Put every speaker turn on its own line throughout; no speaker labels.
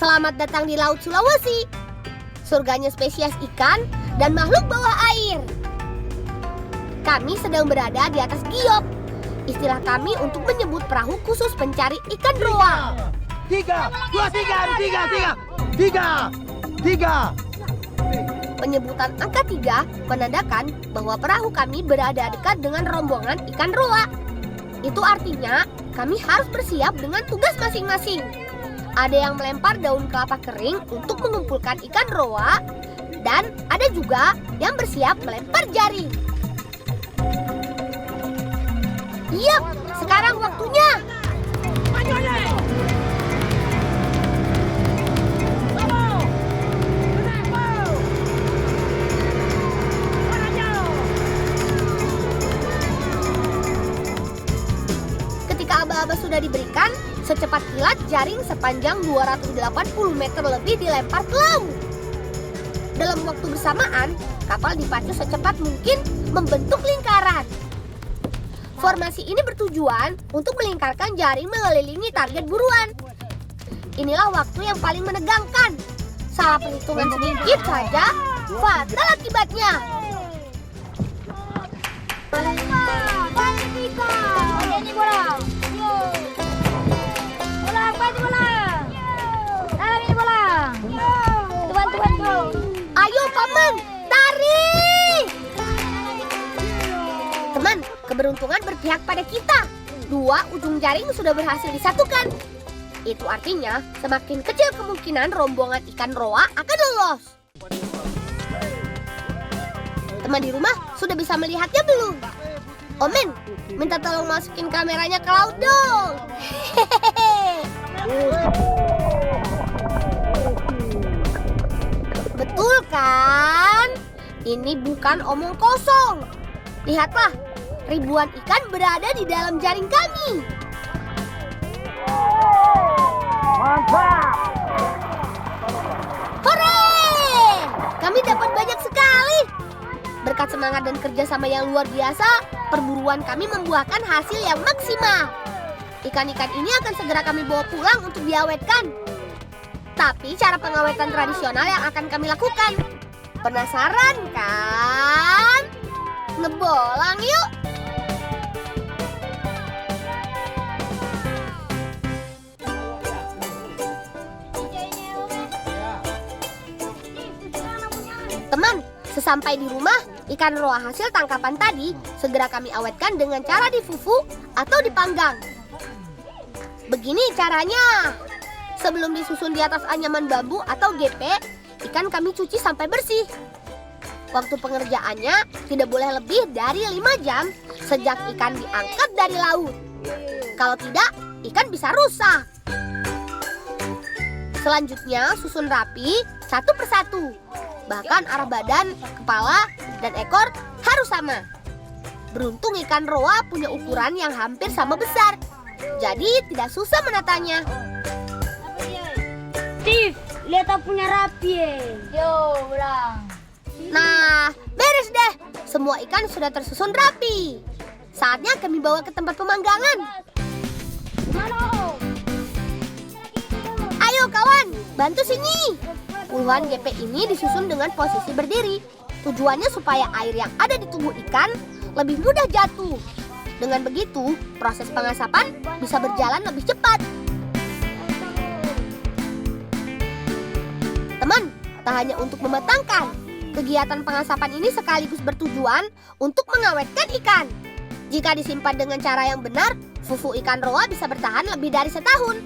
Selamat datang di Laut Sulawesi, surganya spesies ikan dan makhluk bawah air. Kami sedang berada di atas giok. Istilah kami untuk menyebut perahu khusus pencari ikan roa.
Tiga.
Penyebutan angka 3 menandakan bahwa perahu kami berada dekat dengan rombongan ikan roa. Itu artinya kami harus bersiap dengan tugas masing-masing. Ada yang melempar daun kelapa kering untuk mengumpulkan ikan roa, dan ada juga yang bersiap melempar jaring. Yap, sekarang waktunya. Ketika aba-aba sudah diberikan, secepat kilat jaring sepanjang 280 meter lebih dilempar ke laut. Dalam waktu bersamaan, kapal dipacu secepat mungkin membentuk lingkaran. Formasi ini bertujuan untuk melingkarkan jaring mengelilingi target buruan. Inilah waktu yang paling menegangkan. Salah perhitungan sedikit saja, fatal akibatnya. Ayo paman, tarik! Teman, keberuntungan berpihak pada kita. 2 ujung jaring sudah berhasil disatukan. Itu artinya semakin kecil kemungkinan rombongan ikan roa akan lolos. Teman di rumah sudah bisa melihatnya belum? Omen, minta tolong masukin kameranya ke laut dong. Betul kan? Ini bukan omong kosong. Lihatlah, ribuan ikan berada di dalam jaring kami.
Mantap.
Hore! Kami dapat banyak sekali. Berkat semangat dan kerjasama yang luar biasa, perburuan kami membuahkan hasil yang maksimal. Ikan-ikan ini akan segera kami bawa pulang untuk diawetkan. Tapi cara pengawetan tradisional yang akan kami lakukan. Penasaran kan? Ngebolang yuk! Teman, sesampai di rumah, ikan roa hasil tangkapan tadi segera kami awetkan dengan cara difufu atau dipanggang. Begini caranya. Sebelum disusun di atas anyaman bambu atau GP, ikan kami cuci sampai bersih. Waktu pengerjaannya tidak boleh lebih dari 5 jam sejak ikan diangkat dari laut. Kalau tidak, ikan bisa rusak. Selanjutnya susun rapi satu persatu. Bahkan arah badan, kepala, dan ekor harus sama. Beruntung ikan roa punya ukuran yang hampir sama besar. Jadi tidak susah menatanya.
Steve, lihat aku punya rapi. Yo, Bang.
Nah, beres deh. Semua ikan sudah tersusun rapi. Saatnya kami bawa ke tempat pemanggangan. Ayo kawan, bantu sini. Puluhan GP ini disusun dengan posisi berdiri. Tujuannya supaya air yang ada di tubuh ikan lebih mudah jatuh. Dengan begitu, proses pengasapan bisa berjalan lebih cepat. Teman, tak hanya untuk mematangkan, kegiatan pengasapan ini sekaligus bertujuan untuk mengawetkan ikan. Jika disimpan dengan cara yang benar, fufu ikan roa bisa bertahan lebih dari setahun.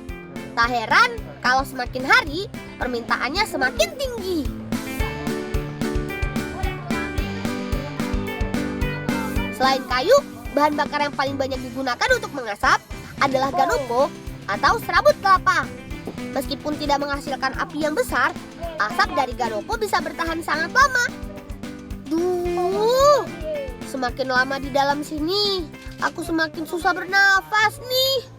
Tak heran kalau semakin hari, permintaannya semakin tinggi. Selain kayu, bahan bakar yang paling banyak digunakan untuk mengasap adalah ganopo atau serabut kelapa. Meskipun tidak menghasilkan api yang besar, asap dari ganopo bisa bertahan sangat lama. Duh, semakin lama di dalam sini, aku semakin susah bernafas nih.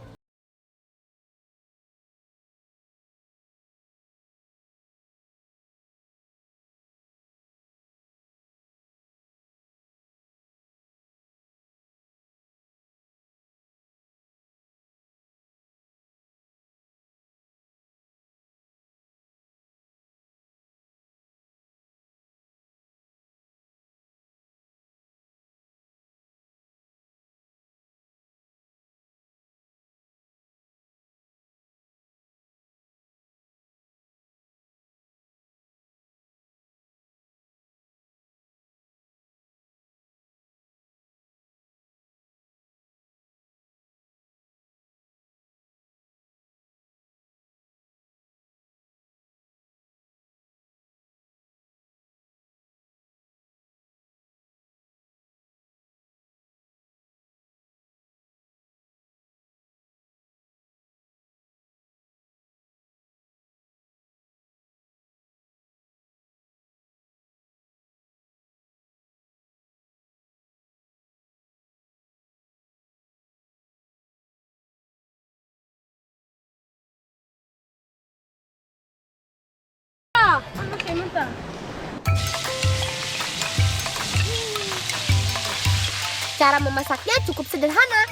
Cara memasaknya cukup sederhana.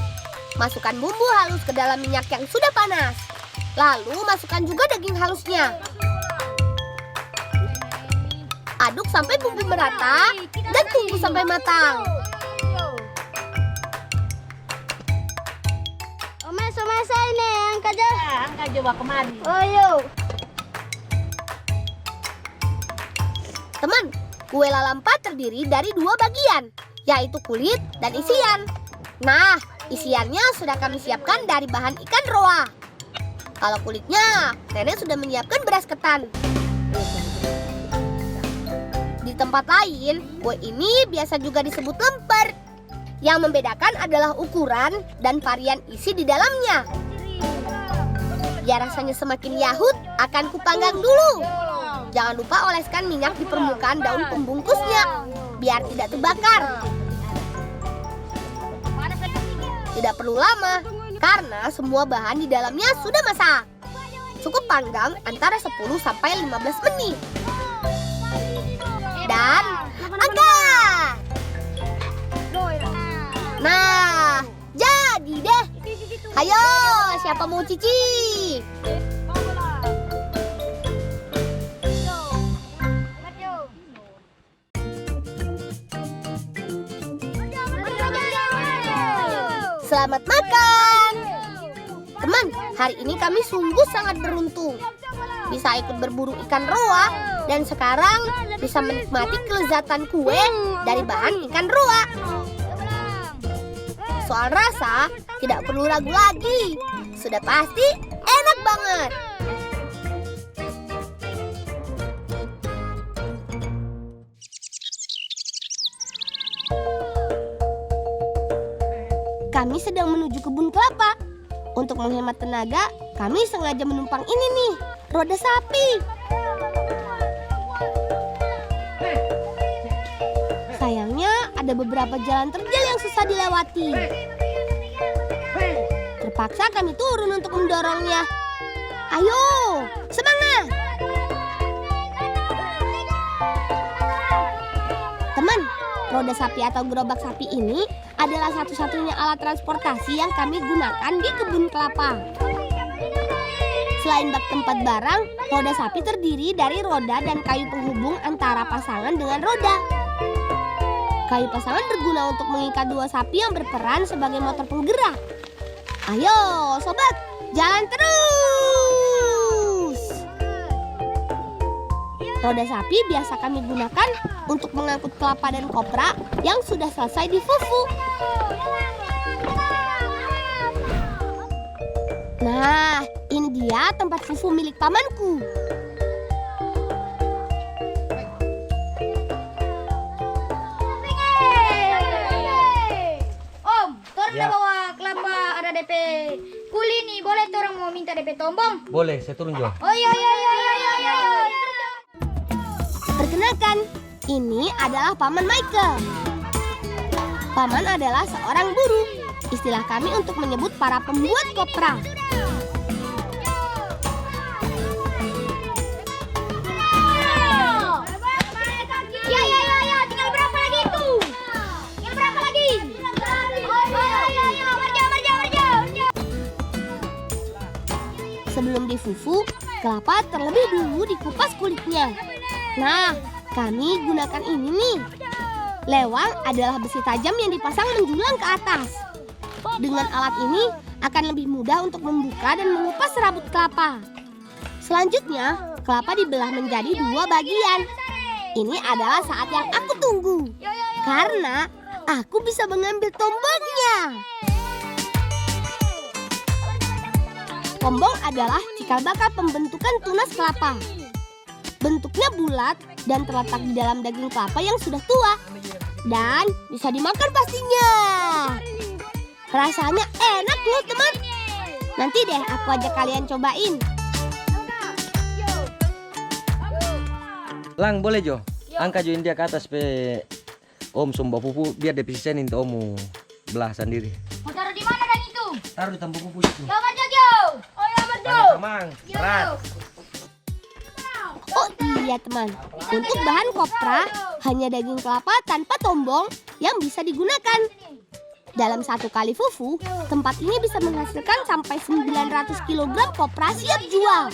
Masukkan bumbu halus ke dalam minyak yang sudah panas. Lalu masukkan juga daging halusnya. Aduk sampai bumbu merata dan tunggu sampai matang.
Masa ini angkat aja.
Angkat coba kemari.
Oh, yuk.
Teman, kue lalampa terdiri dari dua bagian, yaitu kulit dan isian. Nah, isiannya sudah kami siapkan dari bahan ikan roa. Kalau kulitnya, nenek sudah menyiapkan beras ketan. Di tempat lain, kue ini biasa juga disebut lemper. Yang membedakan adalah ukuran dan varian isi di dalamnya. Biar rasanya semakin yahut, akan kupanggang dulu. Jangan lupa oleskan minyak di permukaan daun pembungkusnya, biar tidak terbakar. Tidak perlu lama, karena semua bahan di dalamnya sudah masak. Cukup panggang antara 10-15 menit. Dan angkat! Nah, jadi deh. Ayo, siapa mau cicip? Selamat makan. Teman, hari ini kami sungguh sangat beruntung. Bisa ikut berburu ikan roa dan sekarang bisa menikmati kelezatan kue dari bahan ikan roa. Soal rasa, tidak perlu ragu lagi. Sudah pasti enak banget. Kami sedang menuju kebun kelapa. Untuk menghemat tenaga, kami sengaja menumpang ini nih, roda sapi. Sayangnya ada beberapa jalan terjal yang susah dilewati. Terpaksa kami turun untuk mendorongnya. Ayo, semangat! Teman, roda sapi atau gerobak sapi ini adalah satu-satunya alat transportasi yang kami gunakan di kebun kelapa. Selain bak tempat barang, roda sapi terdiri dari roda dan kayu penghubung antara pasangan dengan roda. Kayu pasangan berguna untuk mengikat dua sapi yang berperan sebagai motor penggerak. Ayo, sobat, jalan terus! Roda sapi biasa kami gunakan untuk mengangkut kelapa dan kopra yang sudah selesai difufu. Nah, ini dia tempat fufu milik pamanku.
Om, torang udah bawa kelapa, ada DP kuli nih. Boleh torang mau minta DP tombong?
Boleh, saya turun Jo.
Oh iya.
Perkenalkan, ini adalah Paman Michael. Paman adalah seorang guru. Istilah kami untuk menyebut para pembuat kopra.
Ya, tinggal berapa lagi itu? Tinggal berapa lagi? Marja.
Sebelum difufu, kelapa terlebih dulu dikupas kulitnya. Nah, kami gunakan ini nih. Lewang adalah besi tajam yang dipasang menjulang ke atas. Dengan alat ini akan lebih mudah untuk membuka dan mengupas serabut kelapa. Selanjutnya, kelapa dibelah menjadi dua bagian. Ini adalah saat yang aku tunggu. Karena aku bisa mengambil tombongnya. Tombong adalah cikal bakal pembentukan tunas kelapa. Bentuknya bulat dan terletak di dalam daging kelapa yang sudah tua. Dan bisa dimakan pastinya. Rasanya enak loh teman. Nanti deh aku ajak kalian cobain.
Lang, boleh Jo? Angkat join dia ke atas pe Om sumba pupu biar dia pisahin itu Om mau belah sendiri.
Mau taruh di mana dan itu?
Taruh di tampuk pupu itu.
Yo, Marjo. Oh ya, Marjo.
Tamang, berat.
Oh ya teman. Untuk bahan kopra, hanya daging kelapa tanpa tombong yang bisa digunakan. Dalam satu kali fufu, tempat ini bisa menghasilkan sampai 900 kg kopra siap jual.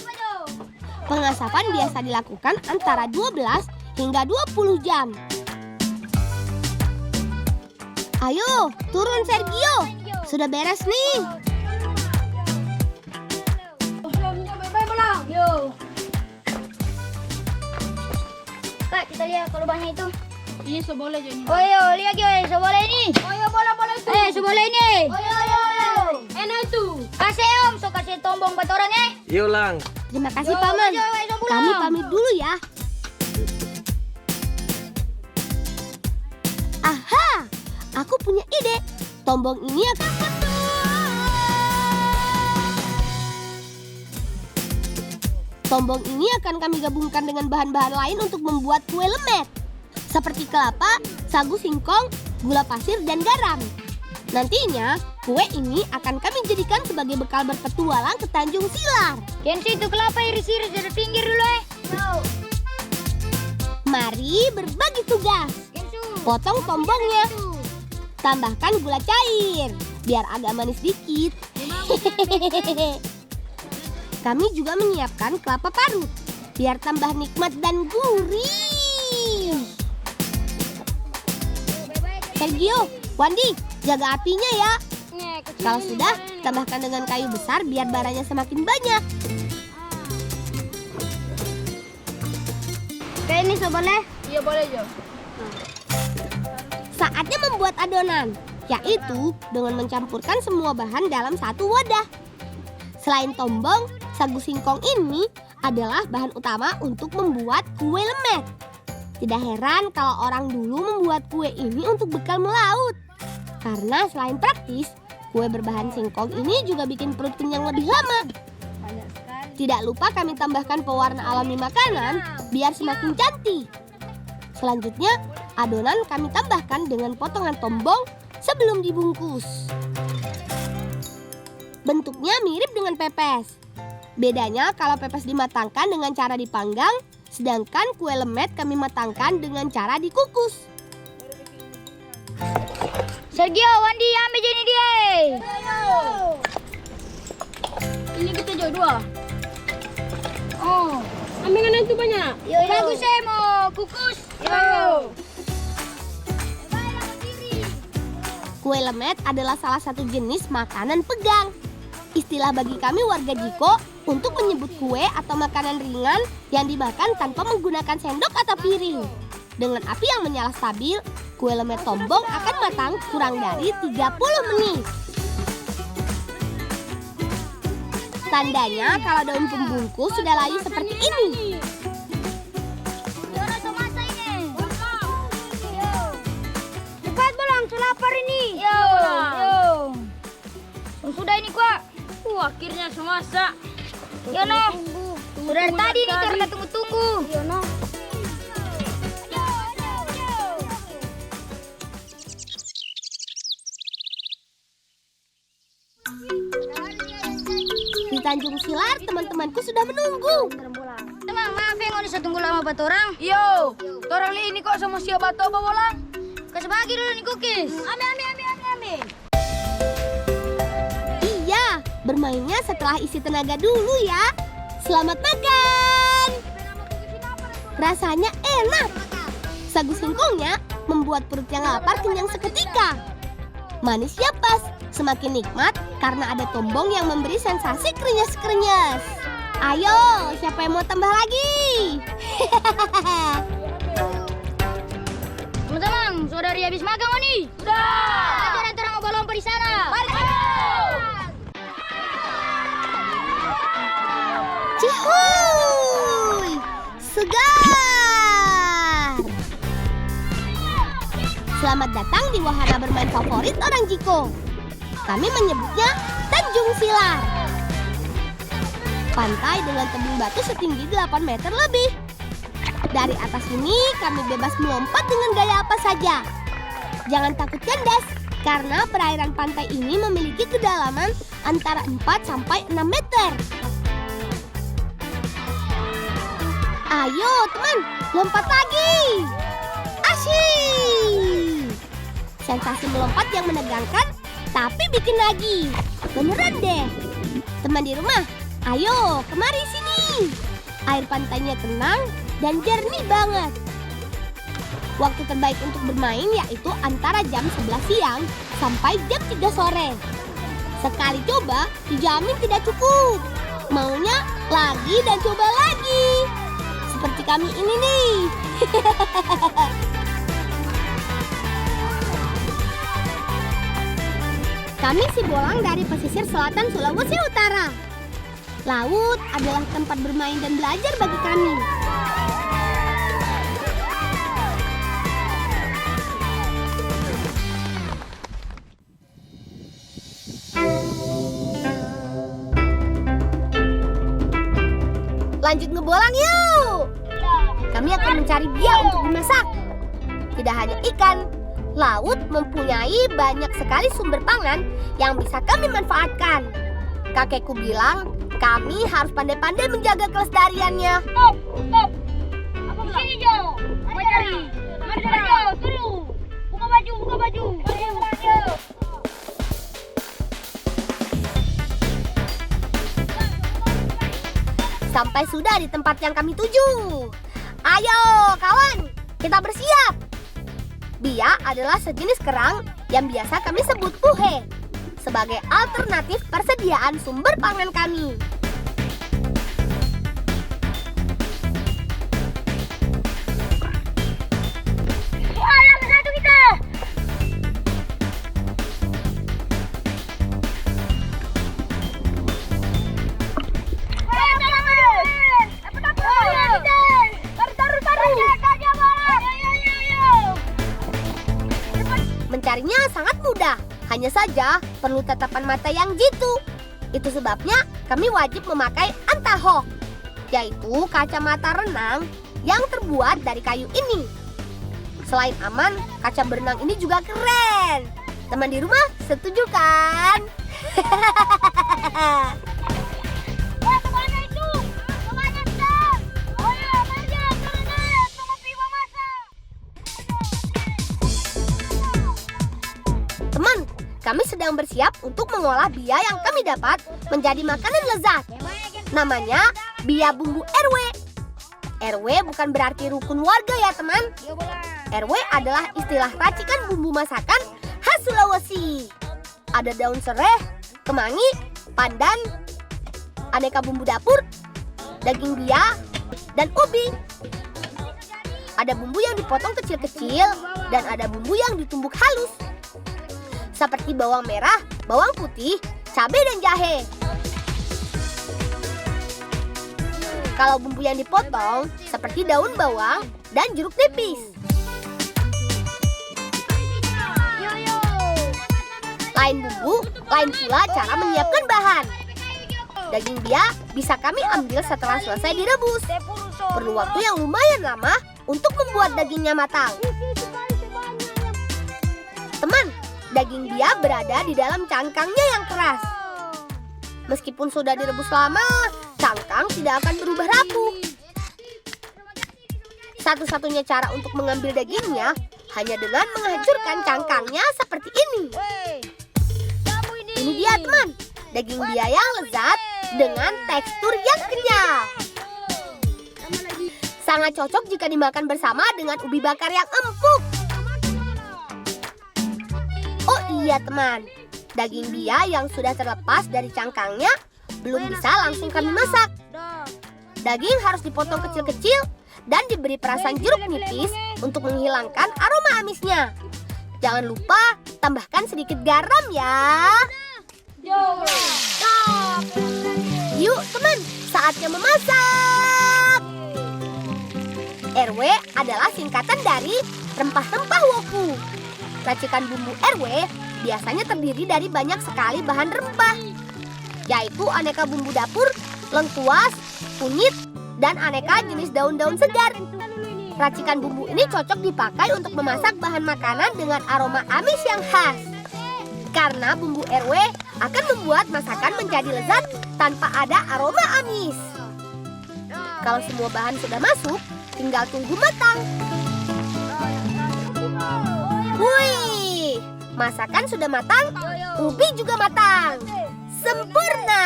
Pengasapan biasa dilakukan antara 12 hingga 20 jam. Ayo, turun Sergio. Sudah beres nih.
Yo. Kak, kita lihat kalau banyak itu.
Ini seboleh jadi.
Oh yo, lihat yo, seboleh ini.
Oh ya bola-bola itu.
Seboleh ini.
Oh ya. Enak itu.
Kasih om, so kasih tombong buat orang
Yuk Lang.
Terima kasih Paman. Kami pamit dulu ya. Aha, aku punya ide. Tombong ini akan kami gabungkan dengan bahan-bahan lain untuk membuat kue lemet. Seperti kelapa, sagu singkong, gula pasir, dan garam. Nantinya, kue ini akan kami jadikan sebagai bekal berpetualang ke Tanjung Silar.
Kensi itu kelapa iris-iris dari pinggir dulu
Mari berbagi tugas.
Kensu.
Potong tombongnya. Tambahkan gula cair, biar agak manis dikit. Kami juga menyiapkan kelapa parut, biar tambah nikmat dan gurih. Sergio, Wandi, jaga apinya ya. Kalau sudah, tambahkan dengan kayu besar biar baranya semakin banyak. Kayak ini boleh?
Iya boleh Jo.
Saatnya membuat adonan, yaitu dengan mencampurkan semua bahan dalam satu wadah. Selain tombong, sagu singkong ini adalah bahan utama untuk membuat kue lemet. Tidak heran kalau orang dulu membuat kue ini untuk bekal melaut. Karena selain praktis, kue berbahan singkong ini juga bikin perut kenyang lebih lama. Tidak lupa kami tambahkan pewarna alami makanan biar semakin cantik. Selanjutnya, adonan kami tambahkan dengan potongan tombong sebelum dibungkus. Bentuknya mirip dengan pepes. Bedanya kalau pepes dimatangkan dengan cara dipanggang, sedangkan kue lemet kami matangkan dengan cara dikukus.
Sergio, Wandi, ambil jadi dia.
Ini kita Jo dua.
Oh,
Ambil itu banyak.
bagus saya mau kukus.
Kue lemet adalah salah satu jenis makanan pegang. Istilah bagi kami warga Jiko untuk menyebut kue atau makanan ringan yang dimakan tanpa menggunakan sendok atau piring. Dengan api yang menyala stabil, kue lemet tombong akan matang kurang dari 30 menit. Tandanya kalau daun pembungkus sudah layu seperti ini.
Cepat bolang, saya lapar ini. Yo. Sudah ini kuah.
Akhirnya semasak.
Yono, sudah dari tadi nih karena tunggu-tunggu. Yono.
Di Tanjung Silar, teman-temanku sudah menunggu.
Teman, maaf ya nggak bisa tunggu lama buat orang.
Yo, orang li ini kok sama siapa batu apa bolang?
Kasih bagi dulu nih cookies.
Ambil.
Iya, bermainnya setelah isi tenaga dulu ya. Selamat makan. Rasanya enak. Sagu singkongnya membuat perut yang lapar kenyang seketika. Manisnya pas, semakin nikmat karena ada tombong yang memberi sensasi krenyes-krenyes. Ayo, siapa yang mau tambah lagi?
Teman-teman, saudari habis makan nih. Sudah. Aja nanti orang mau lompat di sana. Mari.
Cihuy, segar. Selamat datang di wahana bermain favorit orang Jiko. Kami menyebutnya Tanjung Silar. Pantai dengan tebing batu setinggi 8 meter lebih. Dari atas ini kami bebas melompat dengan gaya apa saja. Jangan takut kandas, karena perairan pantai ini memiliki kedalaman antara 4 sampai 6 meter. Ayo teman, lompat lagi. Asyik. Sensasi melompat yang menegangkan, tapi bikin lagi. Beneran deh. Teman di rumah, ayo kemari sini. Air pantainya tenang dan jernih banget. Waktu terbaik untuk bermain yaitu antara jam 11 siang sampai jam 3 sore. Sekali coba, dijamin tidak cukup. Maunya lagi dan coba lagi. Seperti kami ini nih. Kami si Bolang dari pesisir selatan Sulawesi Utara. Laut adalah tempat bermain dan belajar bagi kami. Lanjut ngebolang yuk. Kami akan mencari bia untuk dimasak. Tidak hanya ikan, laut mempunyai banyak sekali sumber pangan yang bisa kami manfaatkan. Kakekku bilang, kami harus pandai-pandai menjaga kelestariannya.
Stop. Sini Jo. Mari cari. Mari Jo, turun. Buka baju. Ayo.
Sampai sudah di tempat yang kami tuju. Ayo kawan, kita bersiap. Bia adalah sejenis kerang yang biasa kami sebut puhe sebagai alternatif persediaan sumber pangan kami.
Ayo bersatu kita.
Mencarinya sangat mudah, hanya saja perlu tatapan mata yang jitu. Itu sebabnya kami wajib memakai antahok, yaitu kacamata renang yang terbuat dari kayu ini. Selain aman, kaca berenang ini juga keren. Teman di rumah setuju kan? Teman, kami sedang bersiap untuk mengolah bia yang kami dapat menjadi makanan lezat. Namanya bia bumbu RW. RW bukan berarti rukun warga ya teman. RW adalah istilah racikan bumbu masakan khas Sulawesi. Ada daun serai, kemangi, pandan, aneka bumbu dapur, daging bia, dan ubi. Ada bumbu yang dipotong kecil-kecil dan ada bumbu yang ditumbuk halus. Seperti bawang merah, bawang putih, cabai dan jahe. Kalau bumbu yang dipotong seperti daun bawang dan jeruk nipis. Lain bumbu, lain pula cara menyiapkan bahan. Daging bia bisa kami ambil setelah selesai direbus. Perlu waktu yang lumayan lama untuk membuat dagingnya matang. Teman, daging bia berada di dalam cangkangnya yang keras. Meskipun sudah direbus lama, cangkang tidak akan berubah rapuh. Satu-satunya cara untuk mengambil dagingnya hanya dengan menghancurkan cangkangnya seperti ini. Ini dia teman, daging bia yang lezat dengan tekstur yang kenyal. Sangat cocok jika dimakan bersama dengan ubi bakar yang empuk. Oh iya teman, daging bia yang sudah terlepas dari cangkangnya belum bisa langsung kami masak. Daging harus dipotong kecil-kecil dan diberi perasan jeruk nipis untuk menghilangkan aroma amisnya. Jangan lupa tambahkan sedikit garam ya. Yuk teman, saatnya memasak. RW adalah singkatan dari rempah-rempah woku. Racikan bumbu RW biasanya terdiri dari banyak sekali bahan rempah, yaitu aneka bumbu dapur, lengkuas, kunyit, dan aneka jenis daun-daun segar. Racikan bumbu ini cocok dipakai untuk memasak bahan makanan dengan aroma amis yang khas. Karena bumbu RW akan membuat masakan menjadi lezat tanpa ada aroma amis. Kalau semua bahan sudah masuk, tinggal tunggu matang. Wih, masakan sudah matang, ubi juga matang. Sempurna.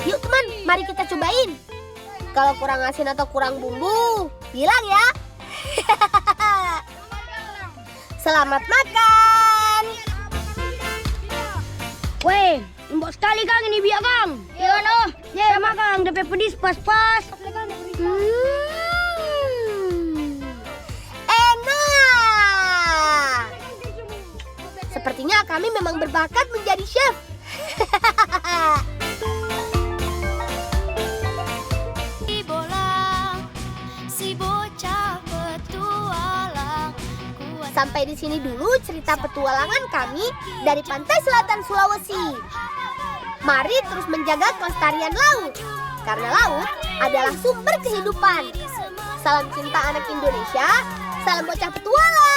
Yuk teman, mari kita cobain. Kalau kurang asin atau kurang bumbu, bilang ya. Selamat makan.
Weh, empuk sekali Kang ini biak Kang. Iya noh. Ya sama Kang, DP pedis pas-pas.
Enak. Sepertinya kami memang berbakat menjadi chef. Sampai di sini dulu cerita petualangan kami dari pantai selatan Sulawesi. Mari terus menjaga kelestarian laut, karena laut adalah sumber kehidupan. Salam cinta anak Indonesia, salam bocah petualang.